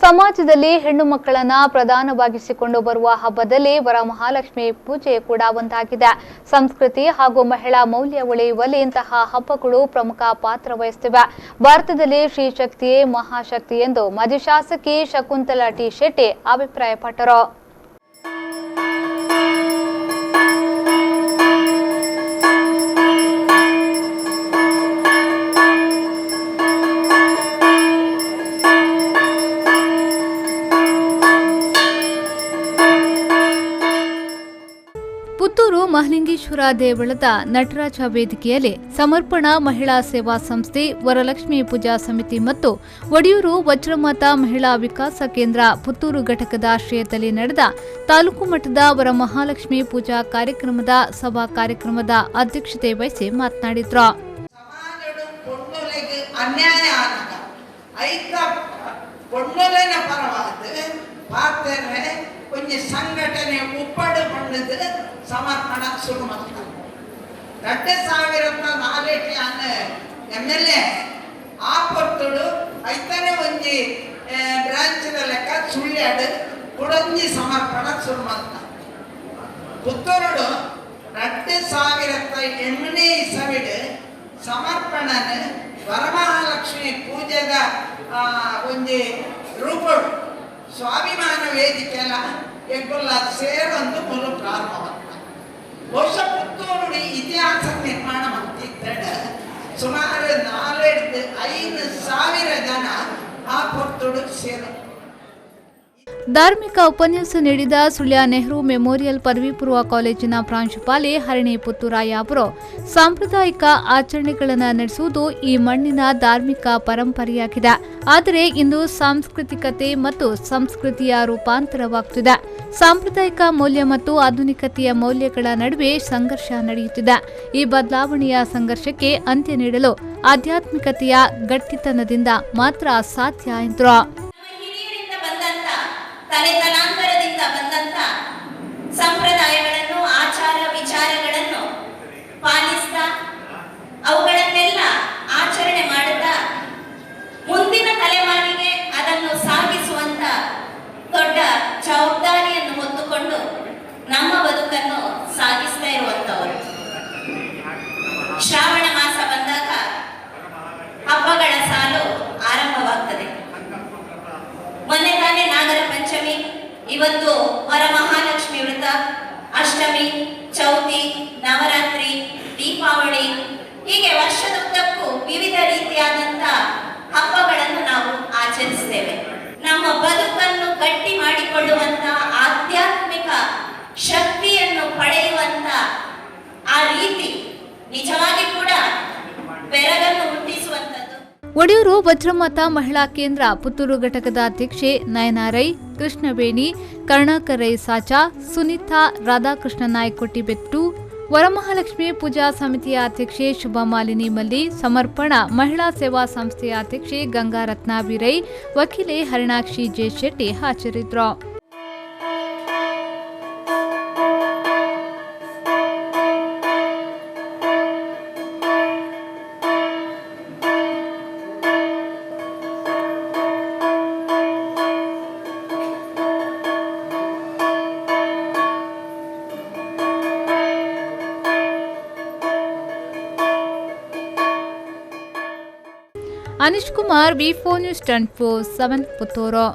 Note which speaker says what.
Speaker 1: ಸಮಾಜದಲ್ಲಿ ಹೆಣ್ಣು ಮಕ್ಕಳನ್ನ ಪ್ರಧಾನವಾಗಿಸಿಕೊಂಡು ಬರುವ ಹಬ್ಬದಲ್ಲಿ ವರಮಹಾಲಕ್ಷ್ಮಿ ಪೂಜೆ ಕೂಡ ಒಂದಾಗಿದೆ. ಸಂಸ್ಕೃತಿ ಹಾಗೂ ಮಹಿಳಾ ಮೌಲ್ಯ ಉಳಿಯುವಲ್ಲಿ ಇಂತಹ ಹಬ್ಬಗಳು ಪ್ರಮುಖ ಪಾತ್ರ ವಹಿಸುತ್ತಿವೆ. ಭಾರತದಲ್ಲಿ ಶ್ರೀ ಶಕ್ತಿಯೇ ಮಹಾಶಕ್ತಿ ಎಂದು ಮಾಜಿ ಶಾಸಕಿ ಶಕುಂತಲಾ ಟಿ ಶೆಟ್ಟಿ ಅಭಿಪ್ರಾಯಪಟ್ಟರು. ಪುತ್ತೂರು ಮಹಲಿಂಗೇಶ್ವರ ದೇವಳದ ನಟರಾಜ ವೇದಿಕೆಯಲ್ಲಿ ಸಮರ್ಪಣಾ ಮಹಿಳಾ ಸೇವಾ ಸಂಸ್ಥೆ, ವರಲಕ್ಷ್ಮಿ ಪೂಜಾ ಸಮಿತಿ ಮತ್ತು ಒಡಿಯೂರು ವಜ್ರಮಾತಾ ಮಹಿಳಾ ವಿಕಾಸ ಕೇಂದ್ರ ಪುತ್ತೂರು ಘಟಕದ ಆಶ್ರಯದಲ್ಲಿ ನಡೆದ ತಾಲೂಕು ಮಟ್ಟದ ವರಮಹಾಲಕ್ಷ್ಮಿ ಪೂಜಾ ಕಾರ್ಯಕ್ರಮದ ಸಭಾ ಕಾರ್ಯಕ್ರಮದ ಅಧ್ಯಕ್ಷತೆ ವಹಿಸಿ ಮಾತನಾಡಿದರು.
Speaker 2: ಸಂಘಟನೆ ಒಪ್ಪಡುಕೊಂಡது ಸಮರ್ಪಣಾ ಶುರು ಮಾಡ್ತಾರೆ. 2004 MLA ಆಪತ್ತುಡು ಐತನೇ ಒಂಜಿ ಬ್ರಾಂಚ್ದ ಲೆಕ್ಕ ಸುಳ್ಳ್ಯಾಡು ಕುಡಂಜಿ ಸಮರ್ಪಣಾ ಶುರು ಮಾಡ್ತಾರೆ. ಪುತ್ತೂರುಡು 2008 ಇಸವಿಡು ಸಮರ್ಪಣನ ವರಮಹಾಲಕ್ಷ್ಮಿ ಪೂಜೆದ ಒಂಜಿ ರೂಪಡು ಸ್ವಾಭಿಮಾನ ವೇದಿಕೆಲ್ಲ ಎಗ್ಗೊಲ್ಲ ಸೇರೊಂದು ಮೂಲ ಪ್ರಾರಂಭವಾಗ್ತದೆ. ಬಹುಶಃ ಪುತ್ತೂರು ಇತಿಹಾಸ ನಿರ್ಮಾಣ ಮಾಡ್ತಿದ್ದ ಸುಮಾರು 4,500 ಜನ ಆ ಪುತ್ತೂರು ಸೇರು.
Speaker 1: ಧಾರ್ಮಿಕ ಉಪನ್ಯಾಸ ನೀಡಿದ ಸುಳ್ಯ ನೆಹರು ಮೆಮೋರಿಯಲ್ ಪದವಿ ಪೂರ್ವ ಕಾಲೇಜಿನ ಪ್ರಾಂಶುಪಾಲೆ ಹರಿಣಿ ಪುತ್ತೂರಾಯ ಅವರು ಸಾಂಪ್ರದಾಯಿಕ ಆಚರಣೆಗಳನ್ನು ನಡೆಸುವುದು ಈ ಮಣ್ಣಿನ ಧಾರ್ಮಿಕ ಪರಂಪರೆಯಾಗಿದೆ. ಆದರೆ ಇಂದು ಸಾಂಸ್ಕೃತಿಕತೆ ಮತ್ತು ಸಂಸ್ಕೃತಿಯ ರೂಪಾಂತರವಾಗುತ್ತಿದೆ. ಸಾಂಪ್ರದಾಯಿಕ ಮೌಲ್ಯ ಮತ್ತು ಆಧುನಿಕತೆಯ ಮೌಲ್ಯಗಳ ನಡುವೆ ಸಂಘರ್ಷ ನಡೆಯುತ್ತಿದೆ. ಈ ಬದಲಾವಣೆಯ ಸಂಘರ್ಷಕ್ಕೆ ಅಂತ್ಯ ನೀಡಲು ಆಧ್ಯಾತ್ಮಿಕತೆಯ ಗಟ್ಟಿತನದಿಂದ ಮಾತ್ರ ಸಾಧ್ಯ ಎಂದರು.
Speaker 3: ತಲೆತಲಾಂತರದಿಂದ ಬಂದಂತ ಸಂಪ್ರದಾಯಗಳನ್ನು, ಆಚಾರ ವಿಚಾರಗಳನ್ನು ಪಾಲಿಸ್ತಾ ಅವುಗಳನ್ನೆಲ್ಲ ಆಚರಣೆ ಮಾಡುತ್ತಾ ಮುಂದಿನ ತಲೆಮಾರಿಗೆ ಅದನ್ನು ಸಾಗಿಸುವಂತ ದೊಡ್ಡ ಜವಾಬ್ದಾರಿಯನ್ನು ಹೊತ್ತುಕೊಂಡು ನಮ್ಮ ಬದುಕನ್ನು ಸಾಗಿಸ್ತಾ ಇರುವಂತವರು. ಶ್ರಾವಣ ಮಾಸ ಬಂದಾಗ ಹಬ್ಬಗಳ ಸಾಲು ಆರಂಭವಾಗ್ತದೆ. ಮೊನ್ನೆ ತಾನೇ ನಾಗರ ಪಂಚಮಿ, ಇವತ್ತು ವರಮಹಾಲಕ್ಷ್ಮಿ ವ್ರತ, ಅಷ್ಟಮಿ, ಚೌತಿ, ನವರಾತ್ರಿ, ದೀಪಾವಳಿ, ಹೀಗೆ ವರ್ಷದುದ್ದಕ್ಕೂ ವಿವಿಧ ರೀತಿಯಾದಂತ ಹಬ್ಬಗಳನ್ನು ನಾವು ಆಚರಿಸ್ತೇವೆ. ನಮ್ಮ ಬದುಕನ್ನು ಗಟ್ಟಿ ಮಾಡಿಕೊಳ್ಳುವಂತ ಆಧ್ಯಾತ್ಮಿಕ ಶಕ್ತಿಯನ್ನು ಪಡೆಯುವಂತ ಆ ರೀತಿ ನಿಜವಾಗಿ ಕೂಡ ಬೆರಗನ್ನು ಹುಟ್ಟಿಸುವಂತದ್ದು.
Speaker 1: ಒಡಿಯೂರು ವಜ್ರಮಾತಾ ಮಹಿಳಾ ಕೇಂದ್ರ ಪುತ್ತೂರು ಘಟಕದ ಅಧ್ಯಕ್ಷೆ ನಯನಾ ರೈ, ಕೃಷ್ಣವೇಣಿ, ಕರುಣಾಕರ್ ರೈ ಸಾಚಾ, ಸುನೀತಾ, ರಾಧಾಕೃಷ್ಣ ನಾಯ್ಕ ಕೊಟ್ಟಿಬೆಟ್ಟು, ವರಮಹಾಲಕ್ಷ್ಮಿ ಪೂಜಾ ಸಮಿತಿಯ ಅಧ್ಯಕ್ಷೆ ಶುಭಮಾಲಿನಿ ಮಲ್ಲಿ, ಸಮರ್ಪಣಾ ಮಹಿಳಾ ಸೇವಾ ಸಂಸ್ಥೆಯ ಅಧ್ಯಕ್ಷೆ ಗಂಗಾರತ್ನಾಭಿ ರೈ, ವಕೀಲೆ ಹರಿಣಾಕ್ಷಿ ಜೆ ಶೆಟ್ಟಿ ಹಾಜರಿದ್ದರು. Anish Kumar, V4 News 24/7 Puttur.